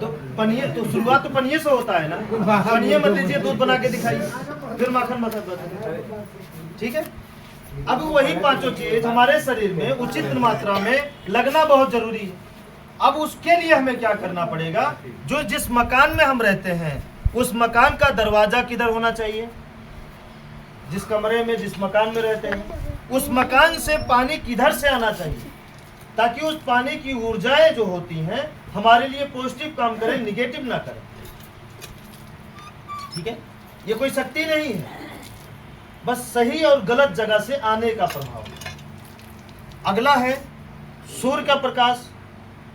तो पनीर तो शुरुआत तो पनीर से होता है ना, पनीर मत लीजिए, दूध बना के दिखाइए, फिर माखन मत दिखाइए, ठीक है। अब वही पांचों चीज हमारे शरीर में उचित मात्रा में लगना बहुत जरूरी है। अब उसके लिए हमें क्या करना पड़ेगा, जो जिस मकान में हम रहते हैं उस मकान का दरवाजा किधर होना चाहिए, जिस कमरे में जिस मकान में रहते हैं उस मकान से पानी किधर से आना चाहिए, ताकि उस पानी की ऊर्जाएं जो होती हैं हमारे लिए पॉजिटिव काम करें, निगेटिव ना करें, ठीक है। ये कोई शक्ति नहीं है, बस सही और गलत जगह से आने का प्रभाव। अगला है सूर्य का प्रकाश,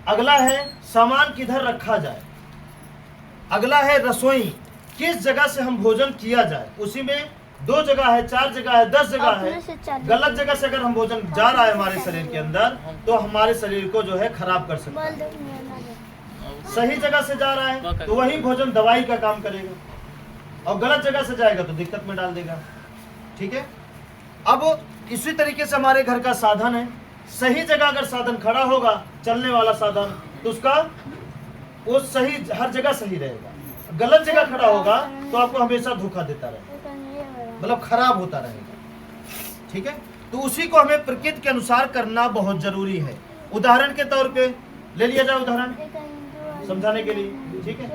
अगला है सामान किधर रखा जाए, अगला है रसोई किस जगह से हम भोजन किया जाए। उसी में 2 जगह है, 4 जगह है, 10 जगह है। गलत जगह से अगर हम भोजन जा रहा है हमारे शरीर के अंदर तो हमारे शरीर को जो है खराब कर सकता है। सही जगह से जा रहा है तो वही भोजन दवाई का काम करेगा, और गलत जगह से जाएगा तो दिक्कत में डाल देगा, ठीक है। अब इसी तरीके से हमारे घर का साधन है, सही जगह अगर साधन खड़ा होगा, चलने वाला साधन, तो उसका वो सही हर जगह सही रहेगा। गलत जगह खड़ा होगा तो आपको हमेशा धोखा देता रहेगा, मतलब खराब होता रहेगा, ठीक है। तो उसी को हमें प्रकृति के अनुसार करना बहुत जरूरी है। उदाहरण के तौर पे ले लिया जाए, उदाहरण समझाने के लिए, ठीक है।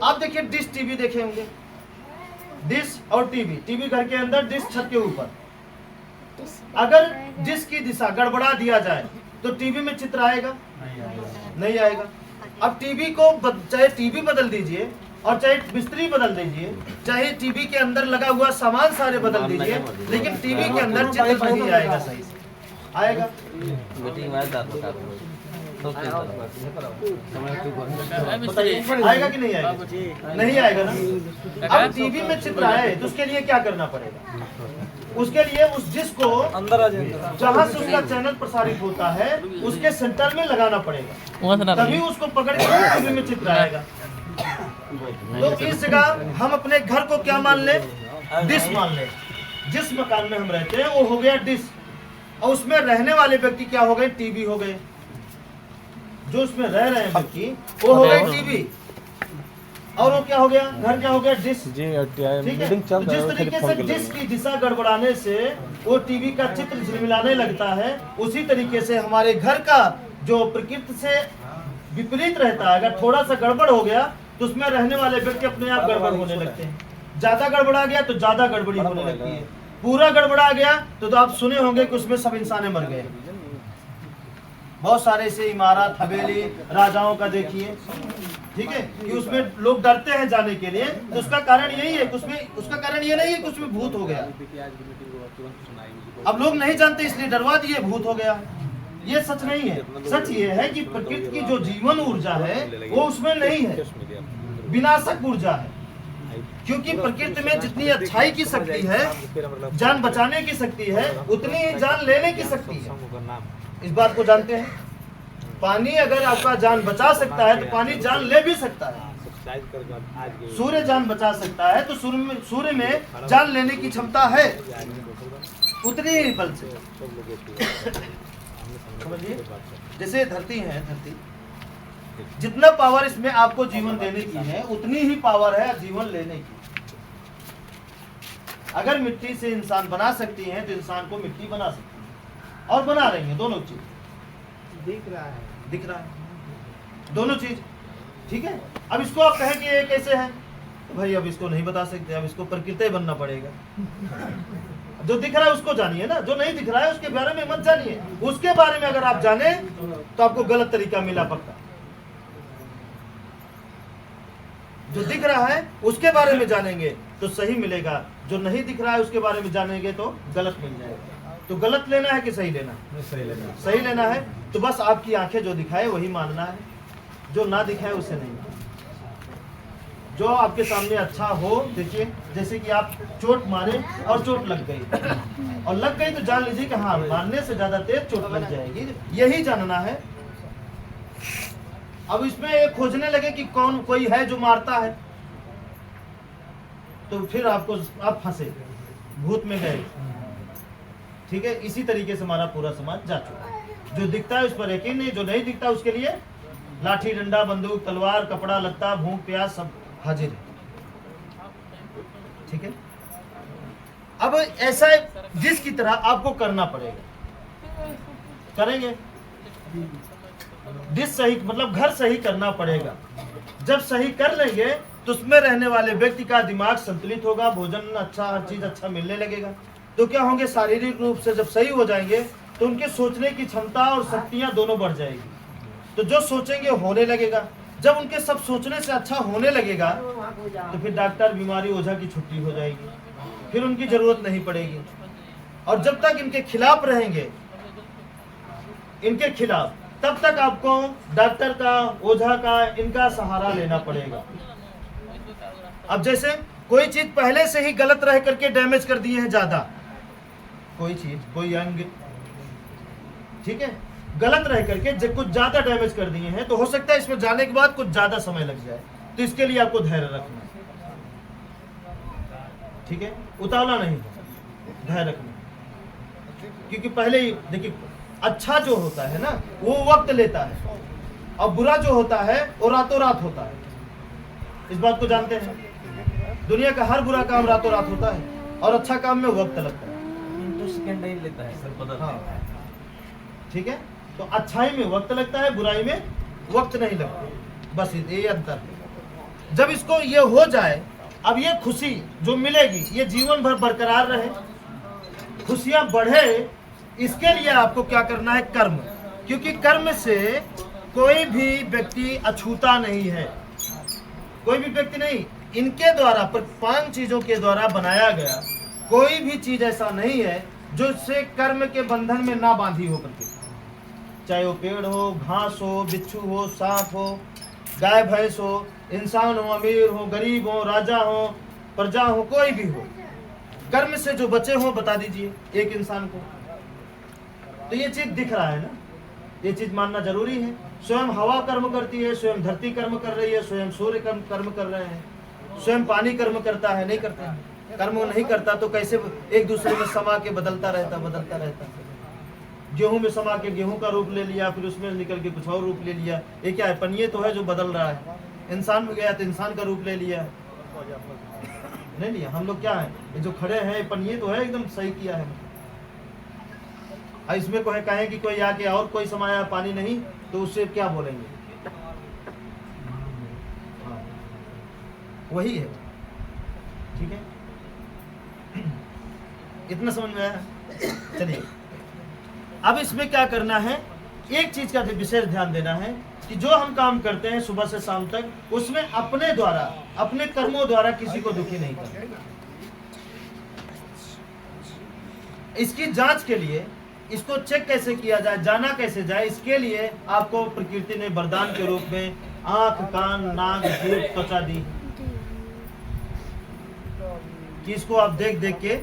आप देखिए डिश टीवी देखे होंगे, डिश और टीवी, टीवी घर के अंदर, डिश छत के ऊपर। अगर डिश की दिशा गड़बड़ा दिया जाए तो टीवी में चित्र आएगा? नहीं आएगा। अब टीवी को चाहे टीवी बदल दीजिए और चाहे बिस्तरी बदल दीजिए, चाहे टीवी के अंदर लगा हुआ सामान सारे बदल दीजिए, लेकिन टीवी के अंदर चित्र नहीं आएगा सही से। आएगा? आएगा कि नहीं आएगा? नहीं आएगा ना। अब टीवी में चित्र आए तो उसके लिए क्या करना पड़ेगा? उसके लिए उस डिश को अंदर जहाँ से उसका चैनल प्रसारित होता है उसके सेंटर में लगाना पड़ेगा, तभी उसको पकड़ के टीवी में चित्र आएगा। तो इस जगह हम अपने घर को क्या मान ले? डिश मान ले। जिस मकान में हम रहते हैं वो हो गया डिश, और उसमें रहने वाले व्यक्ति क्या हो गए? टीवी हो गए। जो उसमें रह रहे हैं व्यक्ति वो हो गए टीवी, और वो क्या हो गया? घर क्या हो गया? डिश। ठीक है। जिस तरीके से डिश की दिशा गड़बड़ाने से वो टीवी का चित्र झिलमिलाने लगता है, उसी तरीके से हमारे घर का जो प्रकृति से विपरीत रहता है, अगर थोड़ा सा गड़बड़ हो गया तो उसमें रहने वाले व्यक्ति अपने आप गड़बड़ होने लगते हैं। ज्यादा गड़बड़ा गया तो ज्यादा गड़बड़ी होने लगती है। पूरा गड़बड़ा गया तो आप सुने होंगे कि उसमें सब इंसान मर गए। बहुत सारे ऐसे इमारत, हवेली, राजाओं का देखिए, ठीक है, कि उसमें लोग डरते हैं जाने के लिए। तो उसका कारण यही है, उसका कारण ये नहीं है कि उसमें भूत हो गया। अब लोग नहीं जानते इसलिए डरवा दिए, भूत हो गया। ये सच नहीं है। सच ये है कि प्रकृति की जो जीवन ऊर्जा है वो उसमें नहीं है, विनाशक ऊर्जा है। क्योंकि प्रकृति में जितनी अच्छाई की शक्ति है, जान बचाने की शक्ति है, उतनी ही जान लेने की शक्ति है। इस बात को जानते हैं? पानी अगर आपका जान बचा सकता है तो पानी जान ले भी सकता है। सूर्य जान बचा सकता है तो सूर्य में जान लेने की क्षमता है, उतनी ही बल से। समझिए, जैसे धरती है, धरती जितना पावर इसमें आपको जीवन देने की है उतनी ही पावर है जीवन लेने की। अगर मिट्टी से इंसान बना सकती है तो इंसान को मिट्टी बना सकती है, और बना रही है। दोनों चीज दिख रहा है दोनों चीज, ठीक है। अब इसको आप कहें कि ये कैसे है, तो भाई अब इसको नहीं बता सकते, अब इसको प्रकृति बनना पड़ेगा। जो दिख रहा है उसको जानिए ना, जो नहीं दिख रहा है उसके बारे में मत जानिए। उसके बारे में अगर आप जाने तो आपको गलत तरीका मिला पक्का। जो दिख रहा है उसके बारे में जानेंगे तो सही मिलेगा, जो नहीं दिख रहा है उसके बारे में जानेंगे तो गलत मिल जाएगा। तो गलत लेना है कि सही लेना? सही लेना है। तो बस आपकी आंखें जो दिखाए वही मानना है, जो ना दिखाए उसे नहीं। जो आपके सामने अच्छा हो, देखिए जैसे कि आप चोट मारे और चोट लग गई, और लग गई तो जान लीजिए कि हाँ, मारने से ज्यादा तेज चोट लग जाएगी, यही जानना है। अब इसमें ये खोजने लगे कि कौन कोई है जो मारता है, तो फिर आप फंसे, भूत में गए, ठीक है। इसी तरीके से हमारा पूरा समाज जा चुका है। जो दिखता है उस पर यकीन नहीं, जो नहीं दिखता उसके लिए लाठी डंडा बंदूक तलवार कपड़ा लत्ता भूख प्यास सब हाजिर है। ठीक है, अब ऐसा जिसकी तरह आपको करना पड़ेगा, करेंगे डिश सही मतलब घर सही करना पड़ेगा। जब सही कर लेंगे तो उसमें रहने वाले व्यक्ति का दिमाग संतुलित होगा, भोजन अच्छा, हर चीज अच्छा मिलने लगेगा। तो क्या होंगे, शारीरिक रूप से जब सही हो जाएंगे तो उनके सोचने की क्षमता और शक्तियां दोनों बढ़ जाएगी। तो जो सोचेंगे होने लगेगा। जब उनके सब सोचने से अच्छा होने लगेगा तो फिर डॉक्टर बीमारी ओझा की छुट्टी हो जाएगी, फिर उनकी जरूरत नहीं पड़ेगी। और जब तक इनके खिलाफ रहेंगे, इनके खिलाफ, तब तक आपको डॉक्टर का, ओझा का, इनका सहारा लेना पड़ेगा। अब जैसे कोई चीज पहले से ही गलत रह करके डैमेज कर दिए हैं ज्यादा, कोई चीज कोई अंग, ठीक है, गलत रह करके जब कुछ ज्यादा डैमेज कर दिए हैं तो हो सकता है इसमें जाने के बाद कुछ ज्यादा समय लग जाए। तो इसके लिए आपको धैर्य रखना है, ठीक है, उतावला नहीं, धैर्य रखना। क्योंकि पहले ही देखिए, अच्छा जो होता है ना वो वक्त लेता है, और बुरा जो होता है वो रातों रात होता है। इस बात को जानते हैं, दुनिया का हर बुरा काम रातों रात होता है और अच्छा काम में वक्त लगता है, 2 सेकंड नहीं लेता है सर, बदलता है। हाँ, ठीक है। तो अच्छाई में वक्त लगता है, बुराई में वक्त नहीं लगता, बस ये अंतर है। जब इसको ये हो जाए, अब ये खुशी जो मिलेगी ये जीवन भर बरकरार रहे, खुशियां बढ़े, इसके लिए आपको क्या करना है, कर्म। क्योंकि कर्म से कोई भी व्यक्ति अछूता नहीं है, कोई भी व्यक्ति नहीं। इनके द्वारा, पर 5 चीजों के द्वारा बनाया गया कोई भी चीज ऐसा नहीं है जो उससे कर्म के बंधन में ना बांधी हो करके, चाहे वो पेड़ हो, घास हो, बिच्छू हो, सांप हो, गाय भैंस हो, इंसान हो, अमीर हो, गरीब हो, राजा हो, प्रजा हो, कोई भी हो, कर्म से जो बचे हो बता दीजिए एक इंसान को। तो ये चीज दिख रहा है ना, ये चीज मानना जरूरी है। स्वयं हवा कर्म करती है, स्वयं धरती कर्म कर रही है, स्वयं सूर्य कर्म कर रहे हैं, स्वयं पानी कर्म करता है, नहीं करते हैं। कर्म नहीं करता तो कैसे एक दूसरे में समा के बदलता रहता। गेहूं में समा के गेहूं का रूप ले लिया, फिर उसमें निकल के कुछ और रूप ले लिया। ये क्या है, पनिये तो है जो बदल रहा है। इंसान में गया तो इंसान का रूप ले लिया, नहीं लिया। हम लोग क्या है, ये जो खड़े हैं पनिये तो है, एकदम सही किया है। इसमें कोई कहे कि कोई आके और कोई समाया पानी नहीं, तो उससे क्या बोलेंगे, हाँ, वही है, ठीक है। इतना समझ में आया। चलिए, अब इसमें क्या करना है, एक चीज का विशेष ध्यान देना है कि जो हम काम करते हैं सुबह से शाम तक, उसमें अपने द्वारा, अपने कर्मों द्वारा किसी को दुखी नहीं करना। इसकी जांच के लिए, इसको चेक कैसे किया जाए, जाना कैसे जाए, इसके लिए आपको प्रकृति ने वरदान के रूप में आंख, कान, नाक, जीभ, त्वचा दी कि इसको आप देख देख के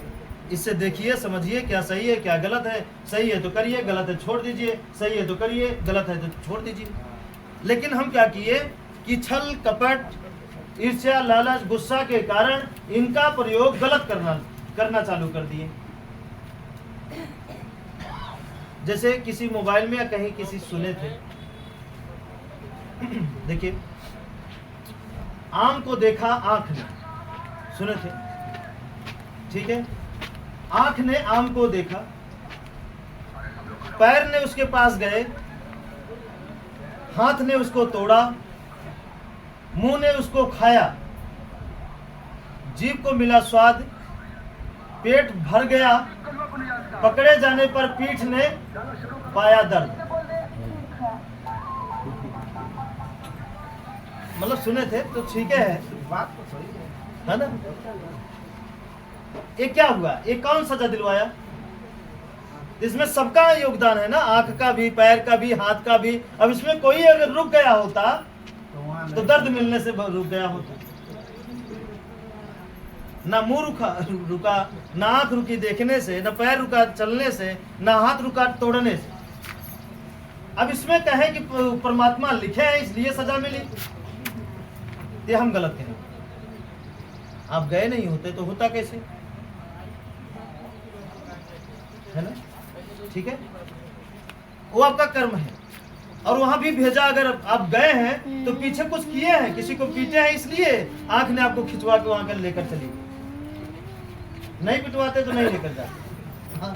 इससे देखिए, समझिए क्या सही है क्या गलत है। सही है तो करिए, गलत है छोड़ दीजिए, सही है तो करिए, गलत है तो छोड़ दीजिए। लेकिन हम क्या किए कि छल कपट, ईर्ष्या, लालच, गुस्सा के कारण इनका प्रयोग गलत करना चालू कर दिए। जैसे किसी मोबाइल में या कहीं किसी सुने थे, देखिए, आम को देखा आंख ने, सुने थे, ठीक है। आंख ने आम को देखा, पैर ने उसके पास गए, हाथ ने उसको तोड़ा, मुंह ने उसको खाया, जीभ को मिला स्वाद, पेट भर गया, पकड़े जाने पर पीठ ने पाया दर्द। मतलब सुने थे तो ठीक है, बात तो सही है ना। ये क्या हुआ, ये कौन सजा दिलवाया, इसमें सबका योगदान है ना, आंख का भी, पैर का भी, हाथ का भी। अब इसमें कोई अगर रुक गया होता तो दर्द मिलने से रुक गया होता। ना मुंह रुका, ना आंख रुकी देखने से, ना पैर रुका चलने से, ना हाथ रुका तोड़ने से। अब इसमें कहे कि परमात्मा लिखे हैं इसलिए सजा मिली, ये हम गलत कहें। आप गए नहीं होते तो होता कैसे, है ना, ठीक है। वो आपका कर्म है और वहां भी भेजा, अगर आप गए हैं तो पीछे कुछ किए हैं, किसी को पीटे हैं, इसलिए आंख ने आपको खिंचवा के वहां कर लेकर चली। नहीं पिटवाते तो नहीं लेकर जाते। हाँ,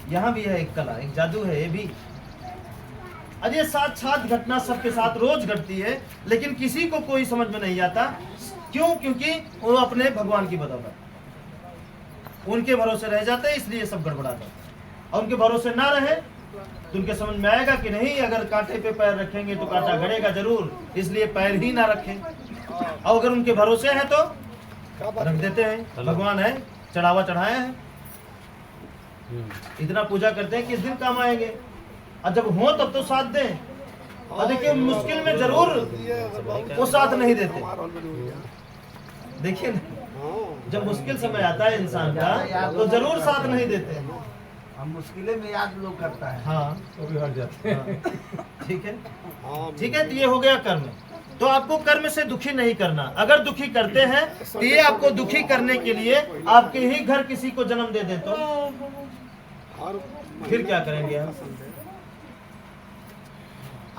यहाँ भी है एक कला, एक जादू है ये भी। अरे साथ साथ घटना सबके साथ रोज घटती है, लेकिन किसी को कोई समझ में नहीं आता। क्यों? क्योंकि वो अपने भगवान की बदौलत उनके भरोसे रह जाते हैं, इसलिए सब गड़बड़ाता है। और उनके भरोसे ना रहे तो उनके समझ में आएगा कि नहीं, अगर कांटे पे पैर रखेंगे तो कांटा गड़ेगा जरूर, इसलिए पैर ही ना रखें। और अगर उनके भरोसे है तो रख देते हैं। भगवान है, चढ़ावा चढ़ाए हैं, इतना पूजा करते हैं कि इस दिन काम आएंगे, और जब हो तब तो साथ दें। और देखिए मुश्किल में जरूर वो साथ नहीं देते। देखिए ना, जब मुश्किल समय आता है इंसान का तो जरूर साथ नहीं देते। हम मुश्किलें में याद लोग करता है। हाँ, तो भी हट जाते हैं। ठीक है, ठीक है। तो ये हो गया कर्म। तो आपको कर्म से दुखी नहीं करना। अगर दुखी करते हैं तो ये आपको दुखी करने के लिए आपके ही घर किसी को जन्म दे दे तो फिर क्या करेंगे आप?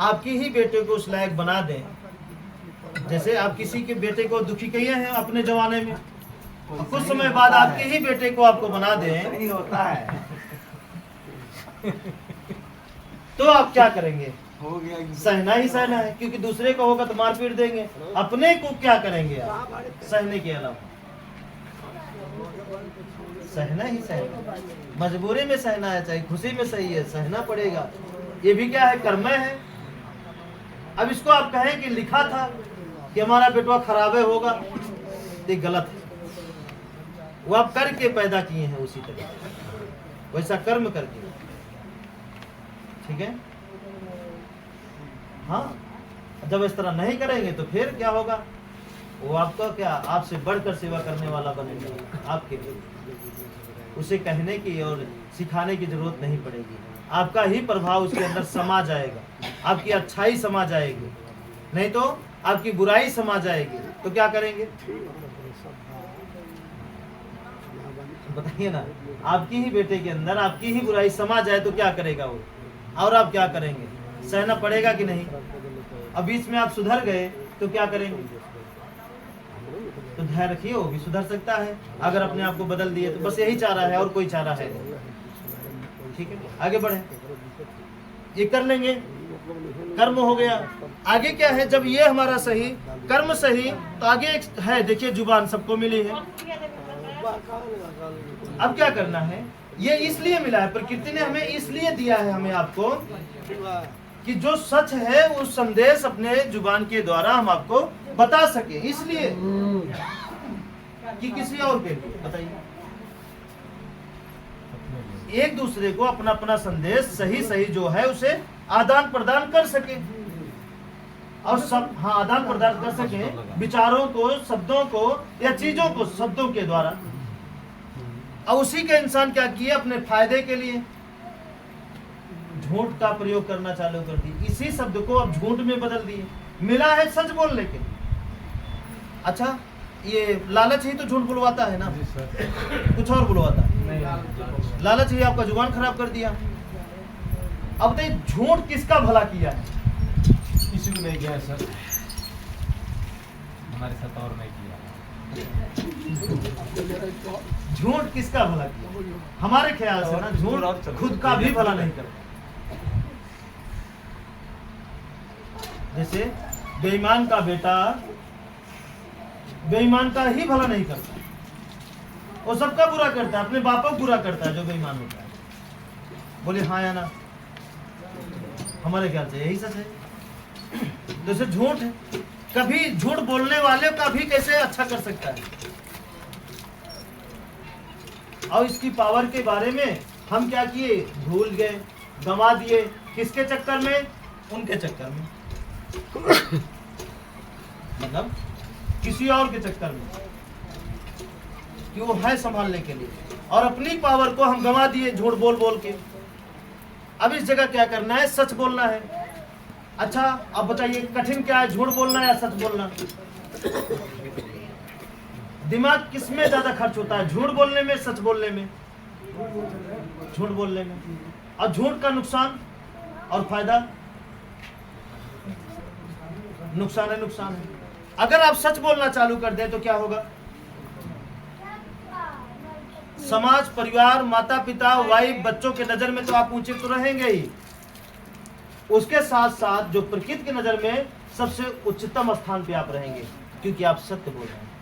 आपके ही बेटे को उस लायक बना दें। जैसे आप किसी के बेटे को दुखी किए हैं अपने जमाने में, कुछ समय बाद आपके ही बेटे को आपको बना दें, नहीं होता है। तो आप क्या करेंगे? हो गया, सहना ही सहना है, क्योंकि दूसरे को होगा तो मार पीट देंगे। अपने को क्या करेंगे आप सहने के अलावा? सहना ही सहना, मजबूरी में सहना है, चाहे खुशी में सही है, सहना पड़ेगा। ये भी क्या है? कर्म है। अब इसको आप कहें कि लिखा था कि हमारा बेटवा खराबे होगा, ये गलत है। वो आप करके पैदा किए हैं, उसी तरह वैसा कर्म करके, ठीक है। हाँ, जब इस तरह नहीं करेंगे तो फिर क्या होगा? वो आपका क्या, आपसे बढ़कर सेवा करने वाला बनेगा आपके लिए। उसे कहने की और सिखाने की जरूरत नहीं पड़ेगी। आपका ही प्रभाव उसके अंदर समा जाएगा, आपकी अच्छाई समा जाएगी। नहीं तो आपकी बुराई समा जाएगी, तो क्या करेंगे? बताइए ना, आपकी ही बेटे के अंदर आपकी ही बुराई समा जाए तो क्या करेगा वो? और आप क्या करेंगे? सहना पड़ेगा कि नहीं? अब बीच में आप सुधर गए तो क्या करेंगे? तो ध्यान रखिए, वो भी सुधर सकता है अगर अपने आप को बदल दिए तो। बस यही चारा है, और कोई चारा है? ठीक है, आगे बढ़े। ये कर लेंगे, कर्म हो गया। आगे क्या है? जब ये हमारा सही, कर्म सही, तो आगे एक है, देखिए जुबान सबको मिली है। अब क्या करना है? ये इसलिए मिला है, प्रकृति ने हमें इसलिए दिया है हमें आपको, कि जो सच है उस संदेश अपने जुबान के द्वारा हम आपको बता सके, इसलिए कि किसी और के लिए। बताइए, एक दूसरे को अपना अपना संदेश सही सही जो है उसे आदान प्रदान कर सके, और सब, हाँ, आदान प्रदान कर सके विचारों को, शब्दों को या चीजों को शब्दों के द्वारा। और उसी के इंसान क्या किए? अपने फायदे के लिए झूठ का प्रयोग करना चालू कर दी। इसी शब्द को अब झूठ में बदल दिए। मिला है सच बोलने के। अच्छा, ये लालच ही तो झूठ बुलवाता है ना, कुछ और बुलवाता है। लालच ही आपका जुबान खराब कर दिया। अब बताइए, झूठ किसका भला किया है? किसी को नहीं किया सर, हमारे साथ और नहीं किया। झूठ किसका भला किया? हमारे ख्याल से ना झूठ खुद का भी भला नहीं करता। जैसे बेईमान का बेटा बेईमान का ही भला नहीं करता, वो सबका बुरा करता है, अपने बापों को बुरा करता है जो बेईमान होता है। बोले हाँ या ना? हमारे ख्याल से यही सच है। जैसे झूठ है, कभी झूठ बोलने वाले का भी कैसे अच्छा कर सकता है। और इसकी पावर के बारे में हम क्या किए? भूल गए, गंवा दिए। किसके चक्कर में? उनके चक्कर में, मतलब किसी और के चक्कर में, कि वो है संभालने के लिए, और अपनी पावर को हम गंवा दिए झूठ बोल बोल के। अब इस जगह क्या करना है? सच बोलना है। अच्छा, अब बताइए कठिन क्या है, झूठ बोलना या सच बोलना? दिमाग किस में ज्यादा खर्च होता है, झूठ बोलने में, सच बोलने में? झूठ बोलने में। और झूठ का नुकसान और फायदा? नुकसान है, नुकसान है। अगर आप सच बोलना चालू कर दें तो क्या होगा? समाज, परिवार, माता पिता, वाइफ, बच्चों के नजर में तो आप ऊंचे तो रहेंगे ही, उसके साथ साथ जो प्रकृति की नजर में सबसे उच्चतम स्थान पे आप रहेंगे, क्योंकि आप सत्य बोल रहे हैं।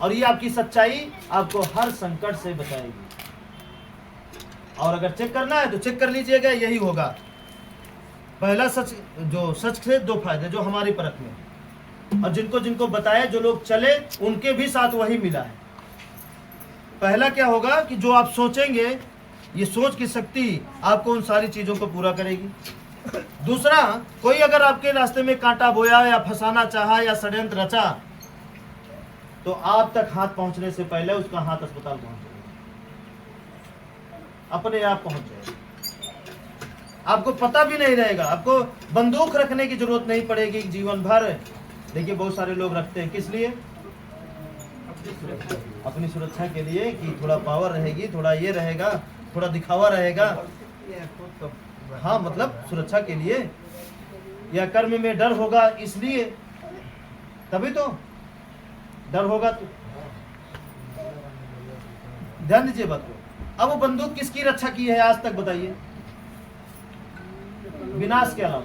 और ये आपकी सच्चाई आपको हर संकट से बचाएगी। और अगर चेक करना है तो चेक कर लीजिएगा, यही होगा। पहला सच, जो सच से दो फायदे जो हमारी परख में, और जिनको जिनको बताया, जो लोग चले उनके भी साथ वही मिला है। पहला क्या होगा कि जो आप सोचेंगे, ये सोच की शक्ति आपको उन सारी चीजों को पूरा करेगी। दूसरा, कोई अगर आपके रास्ते में कांटा बोया या फंसाना चाहा या षड्यंत्र रचा, तो आप तक हाथ पहुंचने से पहले उसका हाथ अस्पताल पहुंच जाएगा, अपने आप पहुंच जाएगा। आपको पता भी नहीं रहेगा, आपको बंदूक रखने की जरूरत नहीं पड़ेगी जीवन भर। देखिए बहुत सारे लोग रखते हैं, किस लिए? अपनी सुरक्षा के लिए, कि थोड़ा पावर रहेगी, थोड़ा ये रहेगा, थोड़ा दिखावा रहेगा। हाँ, मतलब सुरक्षा के लिए, या कर्म में डर होगा इसलिए, तभी तो डर होगा। तो ध्यान दीजिए बात को। अब वो बंदूक किसकी रक्षा की है आज तक, बताइए? विनाश के अलावा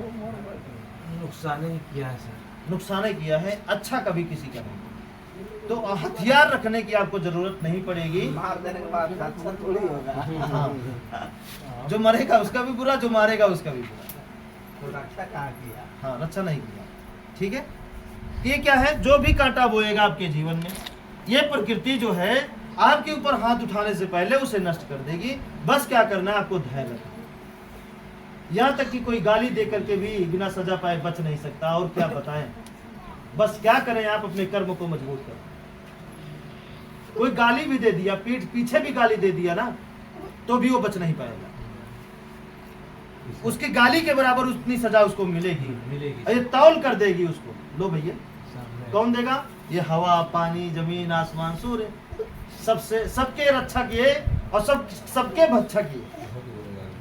नुकसान ही किया है सर। नुकसान ही किया है, अच्छा कभी किसी का नहीं। तो हथियार रखने की आपको जरूरत नहीं पड़ेगी। मार देने के बाद अच्छा थोड़ी होगा। हाँ। जो मरेगा उसका भी बुरा, जो मारेगा उसका भी बुरा। तो रक्षा कहाँ किया? हाँ, रक्षा नहीं किया। ठीक है, ये क्या है? जो भी कांटा बोएगा आपके जीवन में, ये प्रकृति जो है आपके ऊपर हाथ उठाने से पहले उसे नष्ट कर देगी। बस क्या करना है आपको? धैर्य रखना। यहाँ तक कि कोई गाली दे करके भी बिना सजा पाए बच नहीं सकता। और क्या बताएं, बस क्या करें, आप अपने कर्म को मजबूत करें। कोई गाली भी दे दिया, पीठ पीछे भी गाली दे दिया ना, तो भी वो बच नहीं पाएगा। उसकी गाली के बराबर उतनी सजा उसको मिलेगी। ये तौल कर देगी उसको। लो भैया, कौन देगा? ये हवा, पानी, जमीन, आसमान, सूर्य, सबसे सबके रक्षा किए और सबके भक्षा किए।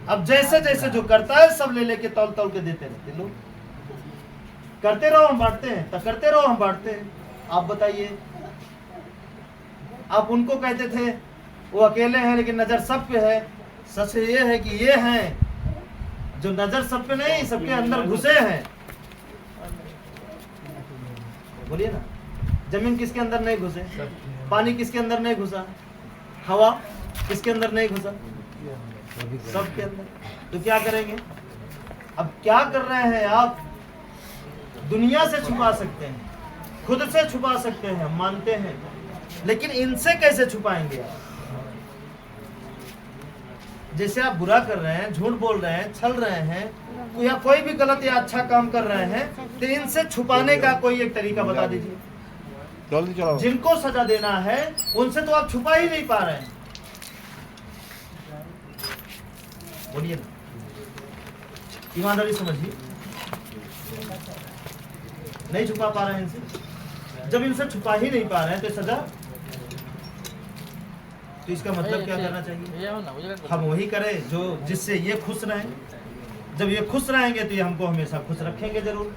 अब जैसे जैसे जो करता है सब ले लेके तौल तौल के देते रहते लोग। करते रहो हम बांटते हैं, तो करते रहो हम बांटते हैं। आप बताइए, आप उनको कहते थे वो अकेले हैं लेकिन नजर सब पे है। सच ये है कि ये हैं जो नजर सब पे नहीं, सबके अंदर घुसे हैं। बोलिए ना, जमीन किसके अंदर नहीं घुसे? पानी किसके अंदर नहीं घुसा? हवा किसके अंदर नहीं घुसा? सबके अंदर। तो क्या करेंगे? अब क्या कर रहे हैं आप? दुनिया से छुपा सकते हैं, खुद से छुपा सकते हैं, हम मानते हैं, लेकिन इनसे कैसे छुपाएंगे आप? जैसे आप बुरा कर रहे हैं, झूठ बोल रहे हैं, छल रहे हैं, या कोई भी गलत या अच्छा काम कर रहे हैं, तो इनसे छुपाने का कोई एक तरीका बता दीजिए। जल्दी चलाओ। जिनको सजा देना है उनसे तो आप छुपा ही नहीं पा रहे हैं। बोलिए ना, ईमानदारी समझिए, नहीं छुपा पा रहे हैं इनसे। जब इनसे छुपा ही नहीं पा रहे हैं तो सजा, तो इसका मतलब क्या करना चाहिए? हम वही करें जो जिससे ये खुश रहें। जब ये खुश रहेंगे तो ये हमको हमेशा खुश रखेंगे जरूर,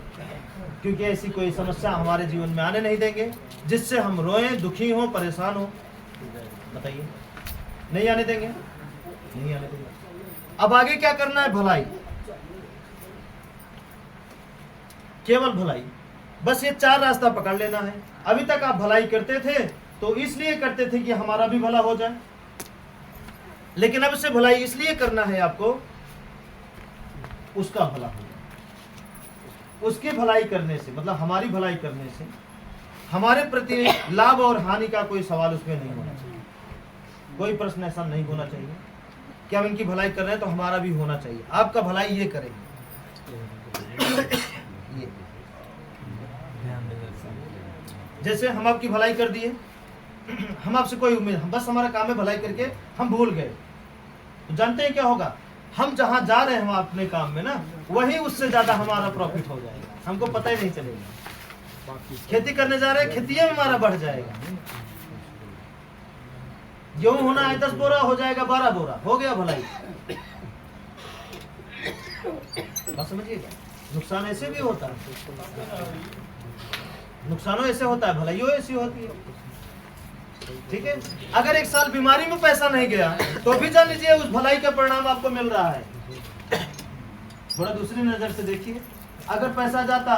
क्योंकि ऐसी कोई समस्या हमारे जीवन में आने नहीं देंगे जिससे हम रोएं, दुखी हो, परेशान हो। बताइए, नहीं आने देंगे? नहीं आने देंगे। अब आगे क्या करना है? भलाई, केवल भलाई। बस ये 4 रास्ता पकड़ लेना है। अभी तक आप भलाई करते थे तो इसलिए करते थे कि हमारा भी भला हो जाए, लेकिन अब से भलाई इसलिए करना है आपको उसका भला हो जाए। उसकी भलाई करने से मतलब हमारी भलाई करने से हमारे प्रति लाभ और हानि का कोई सवाल उसमें नहीं होना चाहिए। कोई प्रश्न ऐसा नहीं होना चाहिए कि हम इनकी भलाई कर रहे हैं तो हमारा भी होना चाहिए। आपका भलाई ये करेंगे। ये जैसे हम आपकी भलाई कर दिए, हम आपसे कोई उम्मीद, बस हमारा काम है भलाई करके हम भूल गए, तो जानते हैं क्या होगा? हम जहां जा रहे हैं हम अपने काम में ना, वही उससे ज्यादा हमारा प्रॉफिट हो जाएगा, हमको पता ही नहीं चलेगा। खेती करने जा रहे हैं, खेती में हमारा बढ़ जाएगा। गेहूं होना है 10 बोरा, हो जाएगा 12 बोरा, हो गया भलाई। बात समझिएगा, नुकसान ऐसे भी होता है। नुकसानों ऐसे होता है, भलाइयों ऐसी होती है। ठीक है, अगर एक साल बीमारी में पैसा नहीं गया तो भी जान लीजिए उस भलाई का परिणाम आपको मिल रहा है। थोड़ा दूसरी नजर से देखिए, अगर पैसा जाता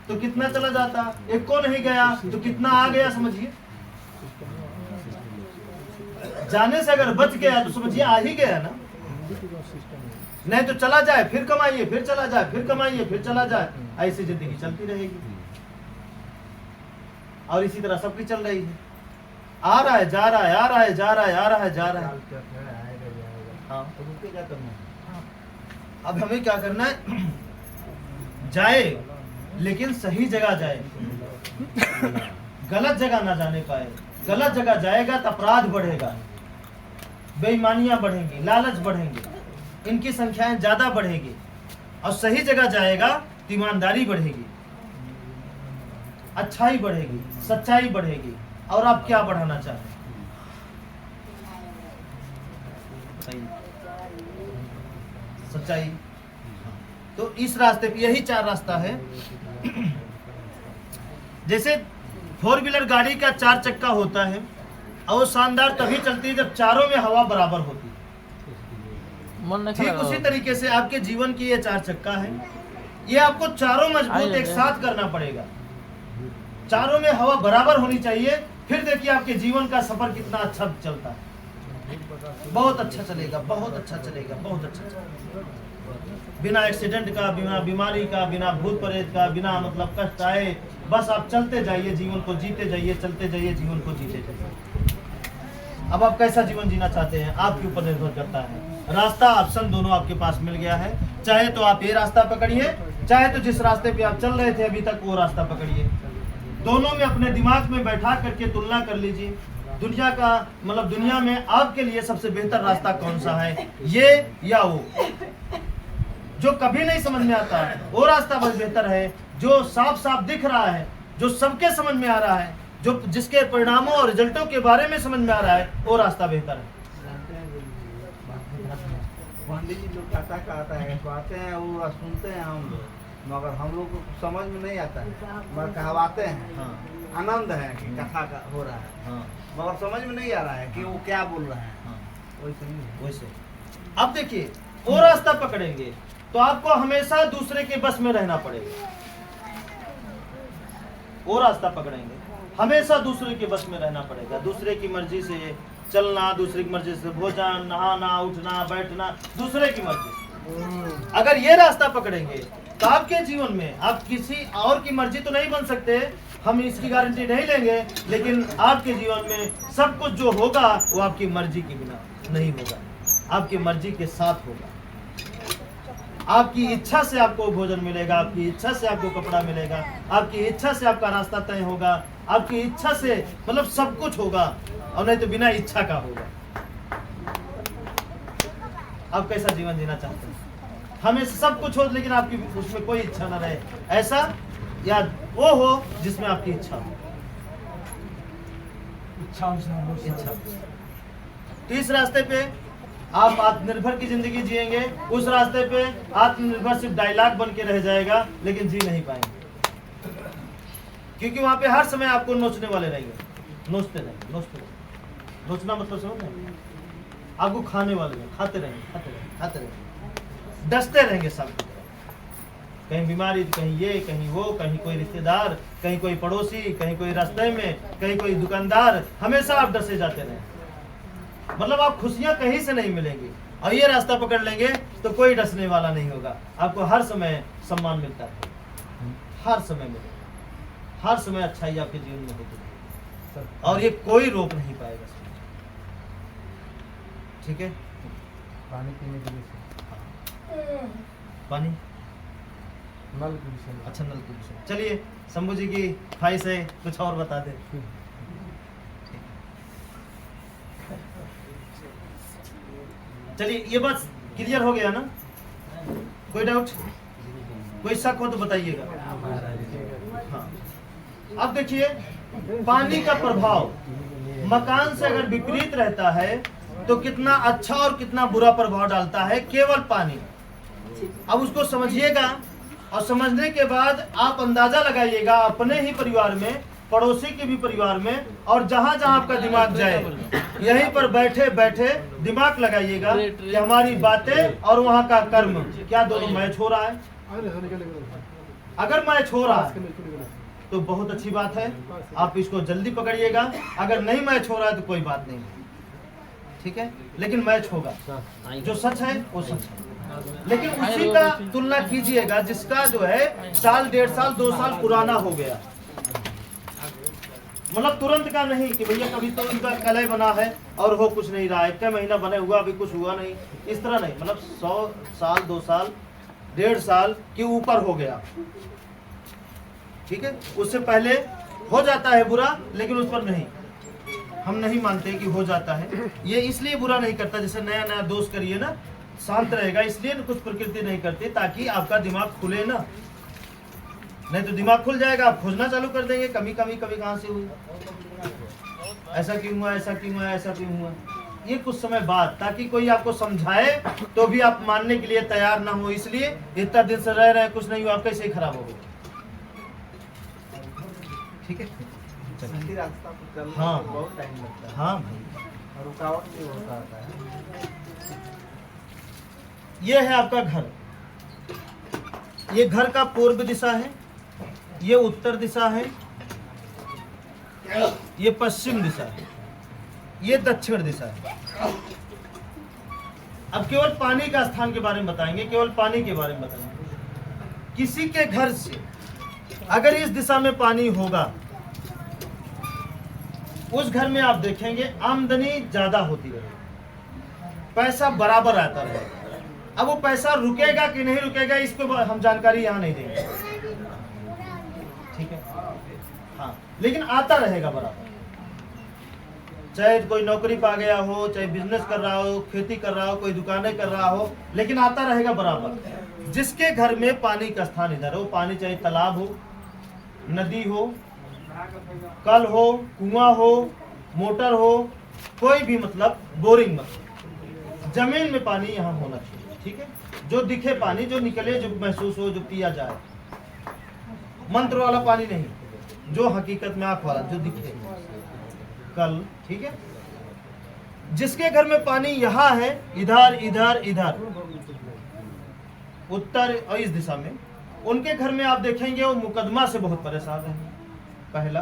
तो कितना चला जाता, एक को नहीं गया तो कितना आ गया, समझिए। जाने से अगर बच गया तो समझिए आ ही गया ना, नहीं तो चला जाए फिर कमाइए, फिर चला जाए, फिर कमाइए, फिर चला जाए, ऐसी जिंदगी चलती रहेगी। और इसी तरह सबकी चल रही है, आ रहा है जा रहा है, आ रहा है जा रहा है, आ रहा है जा रहा है। हाँ, तो उसके क्या करना है? अब हमें क्या करना है, जाए लेकिन सही जगह जाए, गलत जगह ना जाने पाए। गलत जगह जाएगा तो अपराध बढ़ेगा, बेईमानियां बढ़ेंगी, लालच बढ़ेंगे, इनकी संख्याएं ज्यादा बढ़ेगी। और सही जगह जाएगा तो ईमानदारी बढ़ेगी, अच्छाई बढ़ेगी, सच्चाई बढ़ेगी। और आप क्या बढ़ाना चाहते हैं? सच्चाई। तो इस रास्ते पे यही 4 रास्ता है। जैसे 4 व्हीलर गाड़ी का 4 चक्का होता है और वो शानदार तभी चलती है जब चारों में हवा बराबर होती है। ठीक उसी तरीके से आपके जीवन की ये 4 चक्का है, ये आपको चारों मजबूत एक साथ करना पड़ेगा। चारों में हवा बराबर होनी चाहिए, फिर देखिए आपके जीवन का सफर कितना अच्छा चलता है। बहुत अच्छा चलेगा, बहुत अच्छा चलेगा, बहुत अच्छा चलेगा। बिना एक्सीडेंट का, बिना बीमारी का, बिना भूत प्रेत का, बिना मतलब कष्ट आए, बस आप चलते जाइए, जीवन को जीते जाइए, चलते जाइए, जीवन को जीते जाइए। अब आप कैसा जीवन जीना चाहते हैं आपके ऊपर निर्भर करता है। रास्ता ऑप्शन दोनों आपके पास मिल गया है, चाहे तो आप ये रास्ता पकड़िए, चाहे तो जिस रास्ते पे आप चल रहे थे अभी तक वो रास्ता पकड़िए। दोनों में अपने दिमाग में बैठा करके तुलना कर लीजिए, दुनिया का मतलब दुनिया में आपके लिए सबसे बेहतर रास्ता कौन सा है, ये या वो। जो कभी नहीं समझ में आता वो रास्ता बहुत बेहतर है, जो साफ साफ दिख रहा है, जो सबके समझ में आ रहा है, जो जिसके परिणामों और रिजल्टों के बारे में समझ में आ रहा है, वो रास्ता बेहतर है। पंडित जी लोग कथा कहता है, कहते हैं वो सुनते हैं हम लोग, मगर हम लोग को समझ में नहीं आता है, मगर कहवाते हैं। हाँ। आनंद है कि कथा का हो रहा है, हाँ। मगर समझ में नहीं आ रहा है कि वो क्या बोल रहे हैं। हाँ। वैसे नहीं है। वैसे अब देखिए, वो रास्ता पकड़ेंगे तो आपको हमेशा दूसरे के बस में रहना पड़ेगा। वो रास्ता पकड़ेंगे हमेशा दूसरे के बस में रहना पड़ेगा, दूसरे की मर्जी से चलना, दूसरे की मर्जी से भोजन, नहाना, उठना, बैठना, दूसरे की मर्जी से। अगर ये रास्ता पकड़ेंगे तो आपके जीवन में आप किसी और की मर्जी तो नहीं बन सकते, हम इसकी गारंटी नहीं लेंगे, लेकिन आपके जीवन में सब कुछ जो होगा वो आपकी मर्जी के बिना नहीं होगा, आपकी मर्जी के साथ होगा। आपकी इच्छा से आपको भोजन मिलेगा, आपकी इच्छा से आपको कपड़ा मिलेगा, आपकी इच्छा से आपका रास्ता तय होगा, आपकी इच्छा से मतलब सब कुछ होगा, और नहीं तो बिना इच्छा का होगा। आप कैसा जीवन जीना चाहते हैं? हमें सब कुछ हो लेकिन आपकी उसमें कोई इच्छा ना रहे, ऐसा या वो हो जिसमें आपकी इच्छा हो। इच्छा। तो इस रास्ते पे आप आत्मनिर्भर की जिंदगी जिएंगे, उस रास्ते पे आत्मनिर्भर सिर्फ डायलॉग बन के रह जाएगा, लेकिन जी नहीं पाएंगे, क्योंकि वहां पे हर समय आपको नोचने वाले रहेंगे, नोचते रहेंगे, नोचते रहेंगे। नोचना मतलब समझ रहे हैं? आपको खाने वाले हैं, खाते रहेंगे, खाते रहेंगे, खाते रहेंगे, डसते रहेंगे सब की तरह। कहीं बीमारी, कहीं ये, कहीं वो, कहीं कोई रिश्तेदार, कहीं कोई पड़ोसी, कहीं कोई रास्ते में, कहीं कोई दुकानदार, हमेशा आप डसे जाते रहेंगे। मतलब आप खुशियां कहीं से नहीं मिलेंगी। और ये रास्ता पकड़ लेंगे तो कोई डसने वाला नहीं होगा, आपको हर समय सम्मान मिलता है, हर समय मिलेगा, हर समय अच्छाई आपके जीवन में होती है, और ये कोई रोक नहीं पाएगा। ठीक है, पानी पीने के लिए पानी, नल के विषय में। अच्छा, नल के विषय। चलिए, शंभू जी की ख्वाहिश है कुछ और बता दे। चलिए, ये बात क्लियर हो गया ना? कोई डाउट, कोई शक हो तो बताइएगा। हाँ, अब देखिए, पानी का प्रभाव मकान से अगर विपरीत रहता है तो कितना अच्छा और कितना बुरा प्रभाव डालता है केवल पानी। अब उसको समझिएगा और समझने के बाद आप अंदाजा लगाइएगा अपने ही परिवार में, पड़ोसी के भी परिवार में, और जहां जहां आपका दिमाग जाए यहीं पर बैठे बैठे दिमाग लगाइएगा कि हमारी बातें और वहां का कर्म क्या दोनों मैच हो रहा है। अगर मैच हो रहा है तो बहुत अच्छी बात है, आप इसको जल्दी पकड़िएगा। अगर नहीं मैच हो रहा है तो कोई बात नहीं, ठीक है, लेकिन मैच होगा। जो सच है वो सच है, लेकिन उसी का तुलना कीजिएगा जिसका जो है साल, 1.5 साल, 2 साल पुराना हो गया। मतलब तुरंत का नहीं कि भैया कभी तो उनका कलय बना है और हो कुछ नहीं रहा है, 1 महीना बने हुआ अभी कुछ हुआ नहीं, इस तरह नहीं। मतलब 100 साल, 2 साल, 1.5 साल के ऊपर हो गया, ठीक है। उससे पहले हो जाता है बुरा, लेकिन उस पर नहीं, हम नहीं मानते कि हो जाता है। ये इसलिए बुरा नहीं करता, जैसे नया नया दोष करिए ना, शांत रहेगा, इसलिए कुछ प्रकृति नहीं करती ताकि आपका दिमाग खुले ना, नहीं तो दिमाग खुल जाएगा, आप खोजना चालू कर देंगे कमी कमी कभी कहाँ से हुई, ऐसा क्यों हुआ, ऐसा क्यों हुआ, ऐसा क्यों हुआ। ये कुछ समय बाद, ताकि कोई आपको समझाए तो भी आप मानने के लिए तैयार ना हो, इसलिए इतना दिन से रह रहे कुछ नहीं हुआ, आप कैसे खराब हो गए, ठीक है। सही रास्ता पर चलने हाँ। में बहुत टाइम लगता है। हाँ भाई, और रुकावट भी होता है। ये है आपका घर, ये घर का पूर्व दिशा है, ये उत्तर दिशा है, ये पश्चिम दिशा है, ये दक्षिण दिशा है। अब केवल पानी का स्थान के बारे में बताएंगे, केवल पानी के बारे में बताएंगे। किसी के घर से अगर इस दिशा में पानी होगा, उस घर में आप देखेंगे आमदनी ज्यादा होती रहेगी, पैसा बराबर आता रहेगा। अब वो पैसा रुकेगा कि नहीं रुकेगा, इसको हम जानकारी यहाँ नहीं देंगे, ठीक है। हाँ, लेकिन आता रहेगा बराबर, चाहे कोई नौकरी पा गया हो, चाहे बिजनेस कर रहा हो, खेती कर रहा हो, कोई दुकानें कर रहा हो, लेकिन आता रहेगा बराबर। जिसके घर में पानी का स्थान इधर हो, पानी चाहे तालाब हो, नदी हो, कल हो, कुआं हो, मोटर हो, कोई भी, मतलब बोरिंग, मतलब जमीन में पानी यहाँ होना चाहिए, ठीक है। जो दिखे पानी, जो निकले, जो महसूस हो, जो पिया जाए, मंत्र वाला पानी नहीं, जो हकीकत में आंख वाला, जो दिखे कल, ठीक है। जिसके घर में पानी यहाँ है, इधर इधर इधर, उत्तर और इस दिशा में, उनके घर में आप देखेंगे वो मुकदमा से बहुत परेशान है, पहला।